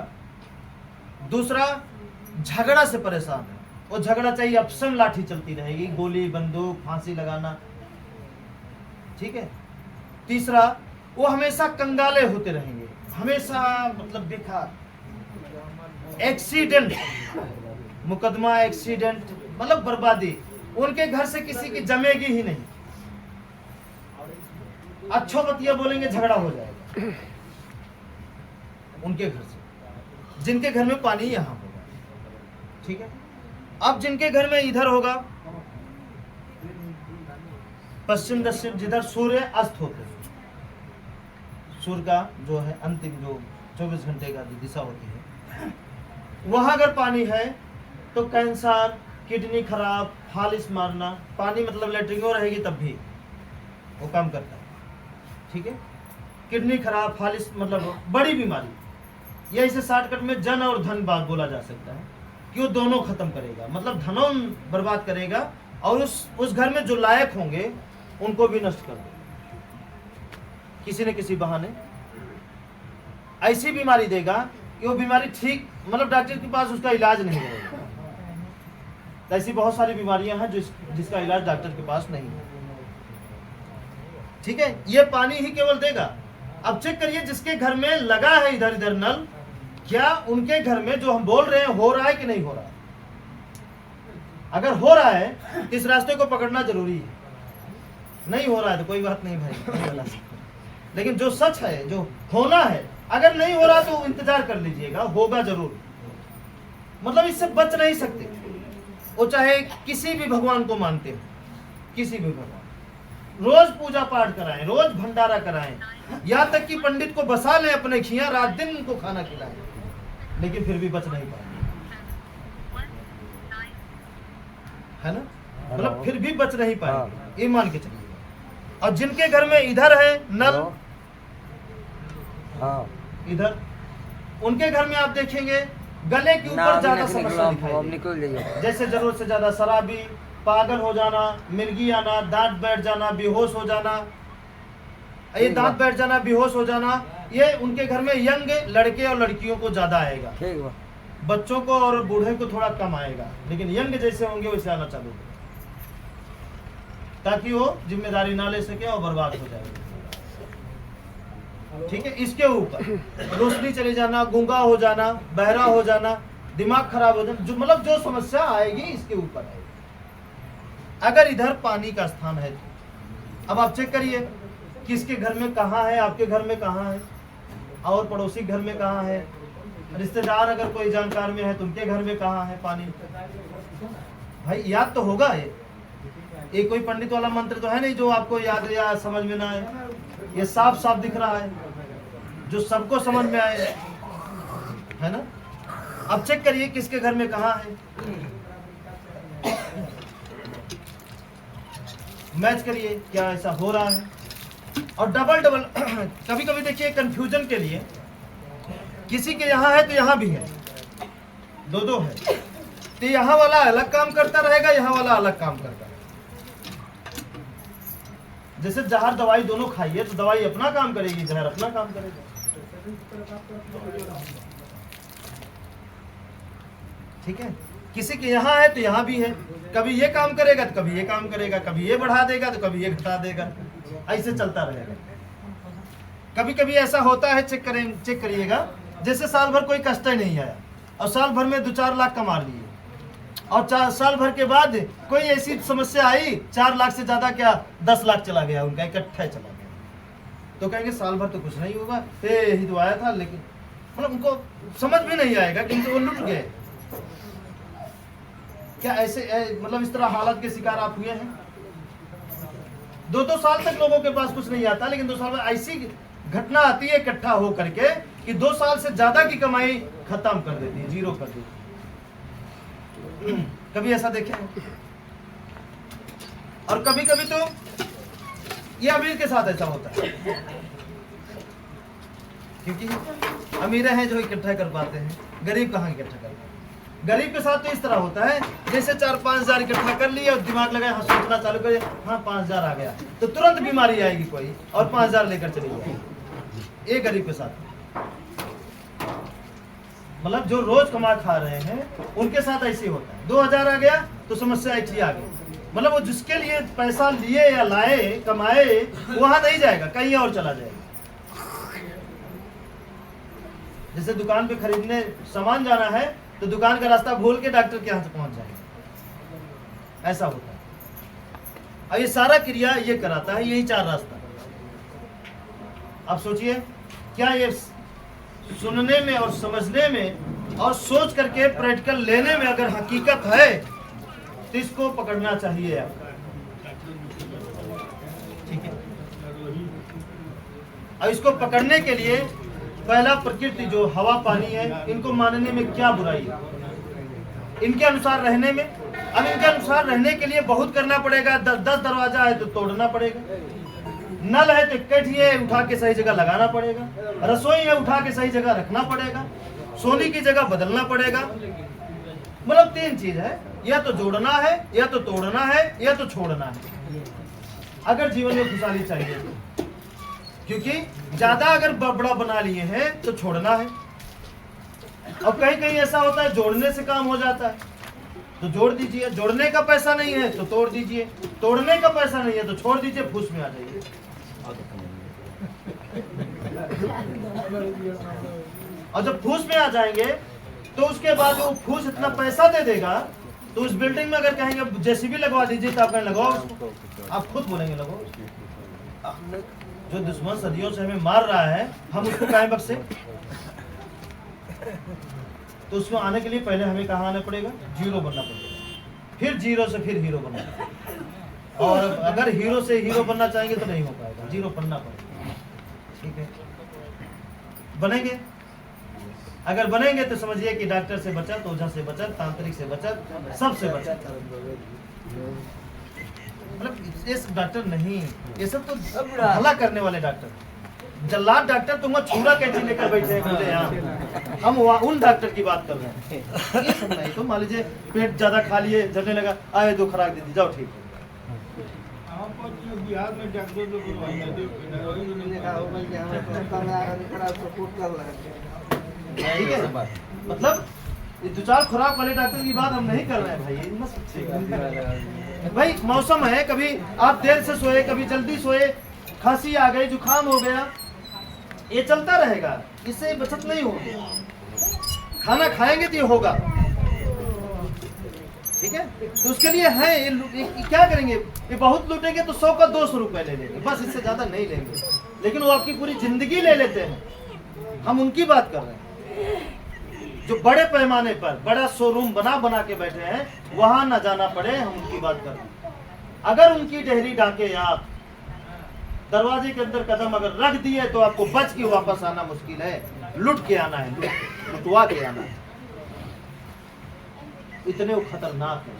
दूसरा, झगड़ा से परेशान है, वो झगड़ा चाहिए अफसन लाठी चलती रहेगी, गोली बंदूक फांसी लगाना, ठीक है। तीसरा, वो हमेशा कंगाले होते रहेंगे, हमेशा मतलब बेकार, एक्सीडेंट, मुकदमा, एक्सीडेंट, मतलब बर्बादी, उनके घर से किसी की जमेगी ही नहीं। अच्छो बतिया बोलेंगे झगड़ा हो जाएगा उनके घर से, जिनके घर में पानी यहाँ होगा, ठीक है। अब जिनके घर में इधर होगा, पश्चिम दक्षिण, जिधर सूर्य अस्त होते हैं, सूर्य का जो है अंतिम जो 24 घंटे का दिशा होती है, वहां अगर पानी है तो कैंसर, किडनी खराब, फालिस मारना, पानी मतलब लेटरिंगो रहेगी तब भी वो काम करता है, ठीक है। किडनी खराब, फालिस मतलब बड़ी बीमारी, या इसे शॉर्टकट में जन और धन बात बोला जा सकता है कि वो दोनों खत्म करेगा, मतलब धनों बर्बाद करेगा और उस घर में जो लायक होंगे उनको भी नष्ट कर देगा, किसी न किसी बहाने ऐसी बीमारी देगा कि वो बीमारी ठीक, मतलब डॉक्टर के पास उसका इलाज नहीं रहेगा। ऐसी बहुत सारी बीमारियां हैं जिसका इलाज डॉक्टर के पास नहीं है, ठीक है। ये पानी ही केवल देगा। अब चेक करिए जिसके घर में लगा है इधर इधर नल, क्या उनके घर में जो हम बोल रहे हैं हो रहा है कि नहीं हो रहा है? अगर हो रहा है इस रास्ते को पकड़ना जरूरी है, नहीं हो रहा है तो कोई बात नहीं भाई, लेकिन जो सच है, जो होना है, अगर नहीं हो रहा तो इंतजार कर लीजिएगा, होगा जरूर। मतलब इससे बच नहीं सकते, वो चाहे किसी भी भगवान को मानते हो, किसी भी भगवान, रोज पूजा पाठ कराएं, रोज भंडारा कराएं, यहाँ तक कि पंडित को बसा लें अपने खिया, रात दिन उनको खाना खिलाएं, लेकिन फिर भी बच नहीं पाए, है ना। मतलब फिर भी बच नहीं पाएंगे, ये मान के चलिए। और जिनके घर में इधर है नल, हाँ इधर उनके घर में आप देखेंगे गले के ऊपर ज्यादा समस्या दिखाई अब देगी। निकल जाइए। जैसे जरूरत से ज्यादा शराबी, पागल हो जाना, मिर्गी आना, दांत बैठ जाना, बेहोश हो जाना, ये दांत बैठ जाना, बेहोश हो जाना, ये उनके घर में यंग लड़के और लड़कियों को ज्यादा आएगा। ठीक बा। बच्चों को और बूढ़े को थोड़ा कम आएगा, लेकिन यंग जैसे होंगे वैसे आना चालू होगा, ताकि वो जिम्मेदारी ना ले सके और बर्बाद हो जाए। ठीक है, इसके ऊपर रोशनी चले जाना, गूंगा हो जाना, बहरा हो जाना, दिमाग खराब हो जाना, जो मतलब जो समस्या आएगी इसके ऊपर आएगी। अगर इधर पानी का स्थान है तो अब आप चेक करिए किसके घर में कहाँ है, आपके घर में कहाँ है, और पड़ोसी घर में कहाँ है, रिश्तेदार अगर कोई जानकार में है तो उनके घर में कहाँ है पानी। भाई याद तो होगा ये कोई पंडित वाला मंत्र तो है नहीं जो आपको याद या समझ में ना आए। ये साफ साफ दिख रहा है जो सबको समझ में आए, है ना। अब चेक करिए किसके घर में कहाँ है, मैच करिए क्या ऐसा हो रहा है। और डबल डबल कभी कभी देखिए कंफ्यूजन के लिए किसी के यहाँ है तो यहाँ भी है, दो दो है, तो यहाँ वाला अलग काम करता रहेगा, यहाँ वाला अलग काम करता है। जैसे जहर दवाई दोनों खाइए तो दवाई अपना काम करेगी, जहर अपना काम करेगा। ठीक है, किसी के यहाँ है तो यहाँ भी है, कभी ये काम करेगा तो कभी ये काम करेगा, कभी ये बढ़ा देगा तो कभी ये घटा देगा, ऐसे चलता रहेगा। कभी कभी ऐसा होता है, चेक करिएगा, जैसे साल भर कोई कष्ट ही नहीं आया और साल भर में 2-4 लाख कमा लिए, और 4 साल भर के बाद कोई ऐसी समस्या आई 4 लाख से ज्यादा क्या 10 लाख चला गया, उनका इकट्ठा चला गया, तो कहेंगे साल भर तो कुछ नहीं होगा, ही तो आया था। लेकिन मतलब उनको समझ में नहीं आएगा क्योंकि वो लुट गए। क्या ऐसे मतलब इस तरह हालत के शिकार आप हुए हैं? 2-2 साल तक लोगों के पास कुछ नहीं आता, लेकिन 2 साल में ऐसी घटना आती है इकट्ठा हो करके कि 2 साल से ज्यादा की कमाई खत्म कर देती है, जीरो कर देती है। कभी ऐसा देखे? और कभी कभी तो ये अमीर के साथ ऐसा होता है, क्योंकि अमीर हैं जो इकट्ठा कर पाते हैं, गरीब कहाँ इकट्ठा कर पाते हैं। गरीब के साथ तो इस तरह होता है, जैसे 4-5 हजार इकट्ठा कर लिए और दिमाग लगाए, हाँ सोचना चालू करे, हाँ 5 हजार आ गया, तो तुरंत बीमारी आएगी कोई और 5 हजार लेकर चली जाएगी। ये गरीब के साथ, मतलब जो रोज कमा खा रहे हैं उनके साथ ऐसे ही होता है। 2000 आ गया तो समस्या ऐसी आ गई, मतलब वो जिसके लिए पैसा लिए या लाए कमाए वहां नहीं जाएगा, कहीं और चला जाएगा। जैसे दुकान पे खरीदने सामान जाना है तो दुकान का रास्ता भूल के डॉक्टर के यहाँ से पहुंच जाएगा, ऐसा होता है। अब ये सारा क्रिया ये कराता है, यही 4 रास्ता। अब सोचिए क्या ये सुनने में और समझने में और सोच करके प्रैक्टिकल लेने में अगर हकीकत है तो इसको पकड़ना चाहिए आपको, ठीक है। और इसको पकड़ने के लिए पहला प्रकृति जो हवा पानी है, इनको मानने में क्या बुराई है, इनके अनुसार रहने में। अब इनके अनुसार रहने के लिए बहुत करना पड़ेगा, 10 दरवाजा है तो तोड़ना पड़ेगा, नल है तो कटिए उठा के सही जगह लगाना पड़ेगा, रसोई है उठा के सही जगह रखना पड़ेगा, सोने की जगह बदलना पड़ेगा। मतलब 3 चीज है, या तो जोड़ना है, या तो तोड़ना है, या तो छोड़ना है, अगर जीवन में खुशहाली चाहिए तो। क्योंकि ज्यादा अगर बड़ा बना लिए हैं तो छोड़ना है, और कहीं कहीं ऐसा होता है जोड़ने से काम हो जाता है तो जोड़ दीजिए, जोड़ने का पैसा नहीं है तो तोड़ दीजिए, तोड़ने का पैसा नहीं है तो छोड़ दीजिए, फूस में आ जाइए। और जब फूस में आ जाएंगे तो उसके बाद वो फूस इतना पैसा दे देगा तो उस बिल्डिंग में अगर कहेंगे जेसीबी लगवा दीजिए तो आप कहें लगाओ उसको, आप खुद बोलेंगे लगाओ। जो दुश्मन सदियों से हमें मार रहा है हम उसको कहें बख्शे, तो उसको आने के लिए पहले हमें कहाँ आना पड़ेगा, जीरो बनना पड़ेगा, फिर जीरो से फिर हीरो बनना पड़ेगा। और अगर हीरो से हीरो बनना चाहेंगे तो नहीं हो पाएगा, जीरो बनना पड़ेगा, ठीक है। बनेंगे, अगर बनेंगे तो समझिए कि डॉक्टर से बचत, ओझा से बचत, तांत्रिक से बचत, सबसे बचत। मतलब ये सब डॉक्टर नहीं, ये सब तो भला करने वाले डॉक्टर। जल्लाद डॉक्टर तुम छुरा कैंची लेकर बैठे हैं खुले यहाँ, हम उन डॉक्टर की बात कर रहे हैं। ये सब नहीं, तो मान लीजिए पेट ज्यादा खा लिए, जलने लगा, आए दो खुराक दे दी, जाओ ठीक बिहार में डॉक्टर लोग ठीक है। मतलब ये 2-4 खुराक वाले डॉक्टर की बात हम नहीं कर रहे हैं भाई, ये मत सोचिएगा। भाई मौसम है, कभी आप देर से सोए, कभी जल्दी सोए, खांसी आ गई, जुकाम हो गया, ये चलता रहेगा, इससे बचत नहीं होगी। खाना खाएंगे तो ये होगा, ठीक है। तो उसके लिए है ये क्या करेंगे, ये बहुत लूटेंगे तो 100 का 200 रुपए ले लेंगे, बस इससे ज्यादा नहीं लेंगे। लेकिन वो आपकी पूरी जिंदगी ले लेते हैं, हम उनकी बात कर रहे हैं जो बड़े पैमाने पर बड़ा शोरूम बना के बैठे हैं, वहां ना जाना पड़े, हम उनकी बात कर रहे हैं। अगर उनकी डेहरी डाके आप दरवाजे के अंदर कदम अगर रख दिए तो आपको बच के वापस आना मुश्किल है, लुट के आना है, लुटवा के आना है। इतने वो खतरनाक है,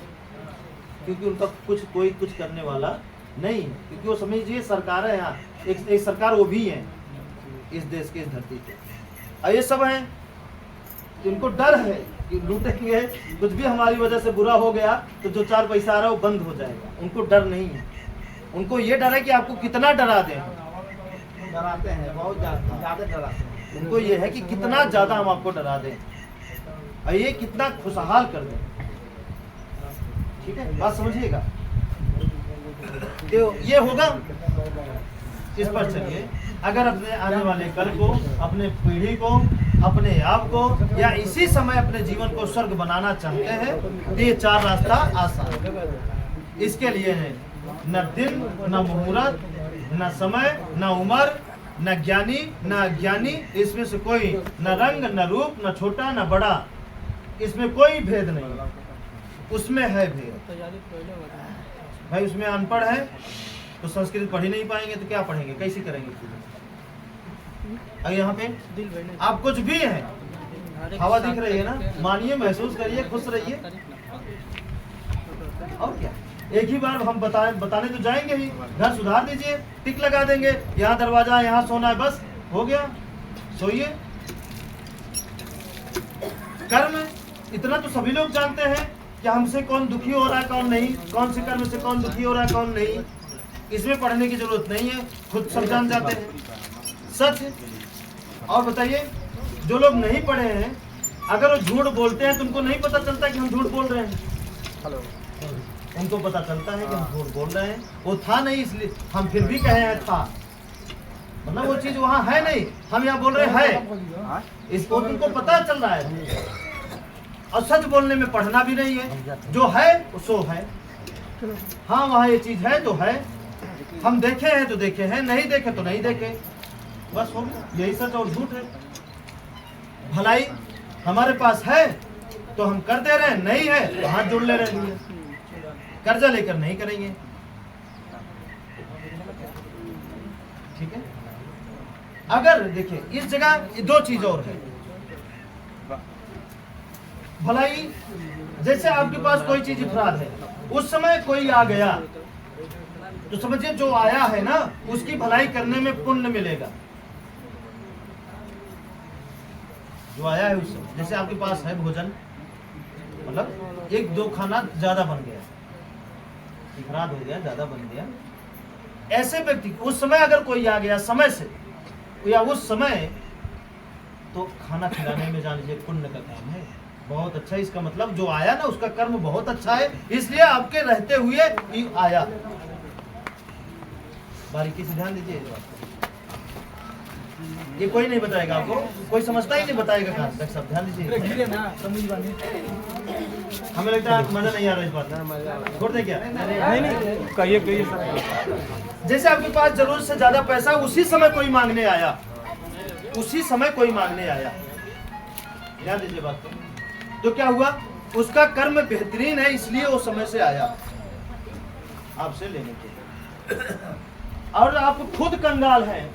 क्योंकि उनका कोई कुछ करने वाला नहीं है, क्योंकि वो समझिए सरकार है यहाँ, एक सरकार वो भी है इस देश के, इस धरती पे। और ये सब है, इनको डर है कि लूटेंगे, कुछ भी हमारी वजह से बुरा हो गया तो जो 4 पैसा आ रहा है वो बंद हो जाएगा। उनको डर नहीं है, उनको ये डर है कि आपको कितना डरा दें, डराते हैं, बहुत ज्यादा डराते हैं। उनको ये है कि कितना ज्यादा हम आपको डरा दें और ये कितना खुशहाल कर दें, ठीक है, बात समझिएगा। तो ये होगा, इस पर चलिए। अगर अपने आने वाले कल को, अपने पीढ़ी को, अपने आप को या इसी समय अपने जीवन को स्वर्ग बनाना चाहते हैं तो ये 4 रास्ता आसान। इसके लिए है न दिन, न मुहूर्त, न समय, न उम्र, न ज्ञानी न अज्ञानी, इसमें से कोई न रंग, न रूप, न छोटा, न बड़ा, इसमें कोई भेद नहीं। उसमें है भेद। भाई उसमें अनपढ़ है तो संस्कृत पढ़ ही नहीं पाएंगे तो क्या पढ़ेंगे, कैसे करेंगे पूजा। और यहाँ पे आप कुछ भी हैं, हवा दिख रही है ना, मानिए, महसूस करिए, खुश रहिए, और क्या। एक ही बार हम बताने तो जाएंगे ही, घर सुधार दीजिए, टिक लगा देंगे, यहाँ दरवाजा, यहाँ सोना है, बस हो गया, सोइए। कर्म इतना तो सभी लोग जानते हैं कि हमसे कौन दुखी हो रहा है, कौन नहीं, कौन से कर्म से कौन दुखी हो रहा है, कौन नहीं, इसमें पढ़ने की जरूरत नहीं है, खुद सब जान जाते हैं, सच है। और बताइए, जो लोग नहीं पढ़े हैं अगर वो झूठ बोलते हैं तो उनको नहीं पता चलता कि हम झूठ बोल रहे हैं, उनको पता चलता है कि हम झूठ बोल रहे हैं। वो था नहीं इसलिए हम फिर भी कहे हैं था, मतलब वो चीज वहाँ है नहीं, हम यहाँ बोल रहे हैं, इसको उनको पता चल रहा है। और सच बोलने में पढ़ना भी नहीं है, जो है सो है। हाँ वहाँ ये चीज है तो है, हम देखे हैं तो देखे हैं, नहीं देखे तो नहीं देखे, बस हो गया। यही सच और झूठ है। भलाई हमारे पास है तो हम कर दे रहे हैं, नहीं है तो हाथ जोड़ ले रहे हैं, कर्जा लेकर नहीं करेंगे, ठीक है। अगर देखिए इस जगह 2 चीज और है। भलाई जैसे आपके पास कोई चीज अपराध है, उस समय कोई आ गया तो समझिए जो आया है ना उसकी भलाई करने में पुण्य मिलेगा, जो आया है उस समय। जैसे आपके पास है भोजन, मतलब 1-2 खाना ज्यादा बन गया, अपराध हो गया, ज्यादा बन गया, ऐसे व्यक्ति उस समय अगर कोई आ गया समय से या उस समय, तो खाना खिलाने में जान लीजिए पुण्य का काम है, बहुत अच्छा। इसका मतलब जो आया ना उसका कर्म बहुत अच्छा है, इसलिए आपके रहते हुए ही आया। बारीकी से ध्यान दीजिए, ये कोई नहीं बताएगा आपको, कोई समझता ही नहीं बताएगा कहाँ तक, सब ध्यान दीजिए। हमें लगता है मजा नहीं आ रहा इस बात, छोड़ दे क्या? नहीं कहिए जैसे आपके पास जरूरत से ज्यादा पैसा, उसी समय कोई मांगने आया, उसी समय कोई मांगने आया, ध्यान दीजिए बात को। तो क्या हुआ, उसका कर्म बेहतरीन है इसलिए वो समय से आया आपसे लेने के लिए। और आप खुद कंगाल हैं,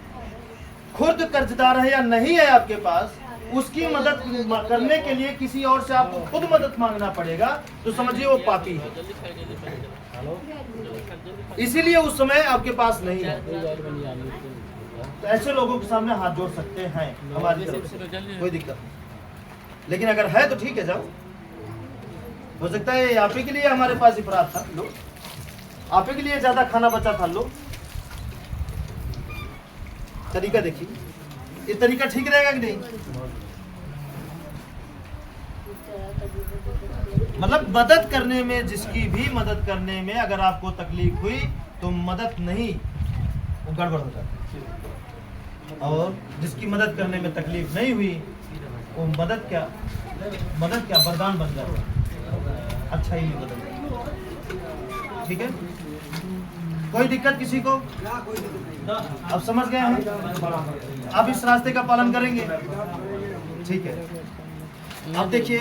खुद कर्जदार है या नहीं है आपके पास, उसकी मदद करने के लिए किसी और से आपको खुद मदद मांगना पड़ेगा, तो समझिए वो पापी है, इसीलिए उस समय आपके पास नहीं है। तो ऐसे लोगों के सामने हाथ जोड़ सकते हैं हमारी तरफ से, कोई दिक्कत नहीं। लेकिन अगर है तो ठीक है, जाओ। हो सकता है आप ही के लिए हमारे पास इफरात था, लो। आप ही के लिए ज्यादा खाना बचा था, लो। तरीका देखिए, ये तरीका ठीक रहेगा कि नहीं? मतलब मदद करने में, जिसकी भी मदद करने में अगर आपको तकलीफ हुई तो मदद नहीं, वो गड़बड़ हो जाती है। और जिसकी मदद करने में तकलीफ नहीं हुई वो मदद क्या वरदान बन जाता है, अच्छाई में बदल जाता है। ठीक है, कोई दिक्कत किसी को? अब समझ गए हैं? अब इस रास्ते का पालन करेंगे, ठीक है। अब देखिए,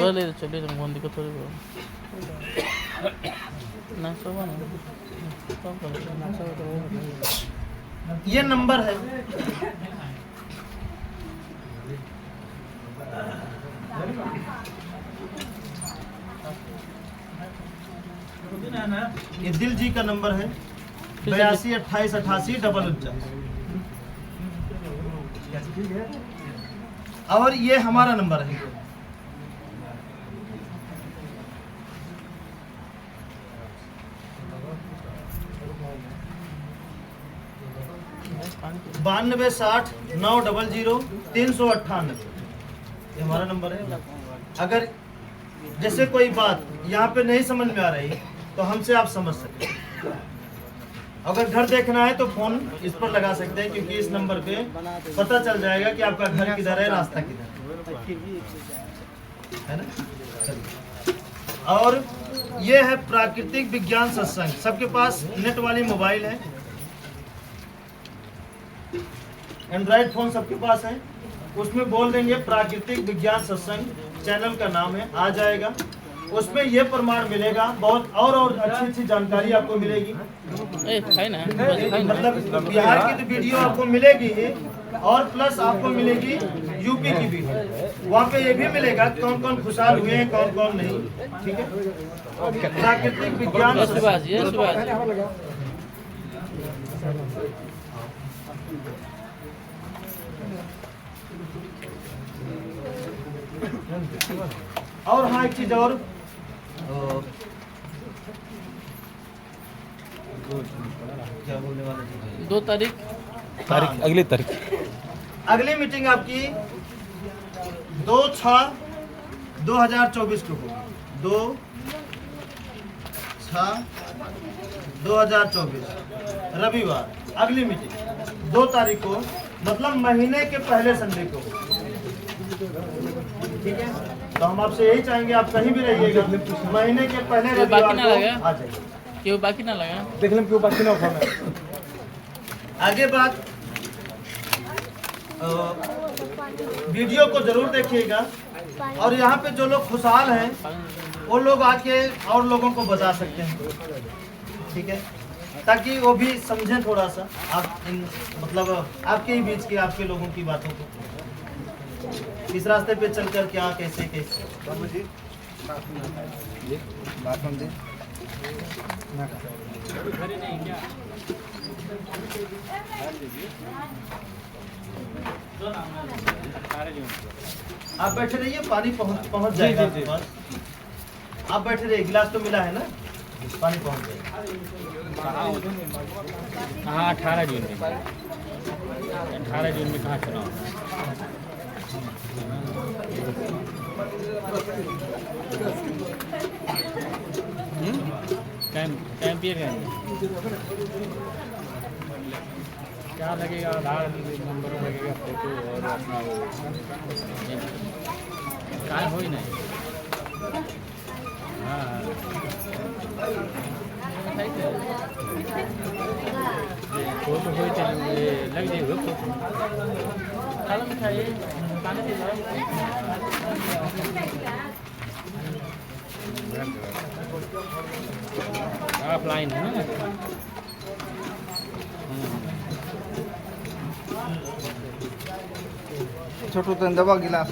ये नंबर है, ये दिल जी का नंबर है 82 28 88 49। और ये हमारा नंबर है। बानवे 60 900 398, ये हमारा नंबर है। अगर जैसे कोई बात यहाँ पे नहीं समझ में आ रही तो हमसे आप समझ सकते हैं। अगर घर देखना है तो फोन इस पर लगा सकते हैं, क्योंकि इस नंबर पे पता चल जाएगा कि आपका घर किधर है, रास्ता किधर है ना। और ये है प्राकृतिक विज्ञान सत्संग। सबके पास नेट वाली मोबाइल है, एंड्रॉइड फोन सबके पास है। उसमें बोल देंगे प्राकृतिक विज्ञान सत्संग, चैनल का नाम है, आ जाएगा। उसमें ये प्रमाण मिलेगा, बहुत और अच्छी अच्छी जानकारी आपको मिलेगी। मतलब बिहार की तो वीडियो आपको मिलेगी ही, और प्लस आपको मिलेगी यूपी की वीडियो। वहाँ पे ये भी मिलेगा कौन कौन खुशहाल हुए हैं, कौन कौन नहीं। ठीक है, प्राकृतिक विज्ञान और हाँ, एक चीज और, क्या बोलने वाले? 2 तारीख अगली मीटिंग आपकी 2/6/2024 को होगी। 2/6/2024 रविवार अगली मीटिंग 2 तारीख को, मतलब महीने के पहले संडे को। ठीक है, तो हम आपसे यही चाहेंगे, आप कहीं भी रहिएगा, महीने के पहले रविवार को आ जाइए। क्यों बाकी ना लगा? देख लें क्यों बाकी ना हो। आगे बात, वीडियो को जरूर देखिएगा। और यहाँ पे जो लोग खुशहाल हैं वो लोग आके और लोगों को बता सकते हैं। ठीक है, ताकि वो भी समझें थोड़ा सा आप मतलब आपके ही बीच के, आपके लोगों की बातों को, इस रास्ते पे चलकर क्या कैसे बाबू जी बात समझे आप बैठे रहिए, पानी पहुंच जाएगा आपके पास। आप बैठे रहिए, गिलास तो मिला है ना, पानी पहुंच जाएगा। हाँ 18 जून में 18 जून में कहाँ चुनाव? कैंपियर क्या लगेगा? आधार नंबर लगेगा, फोटो और अपना काय हो ही नहीं। हाँ फोटो हो लग जाएगा फोटो। खाना मिठाई खाने के ऑफलाइन है ना। छोटू तो दबा गिलास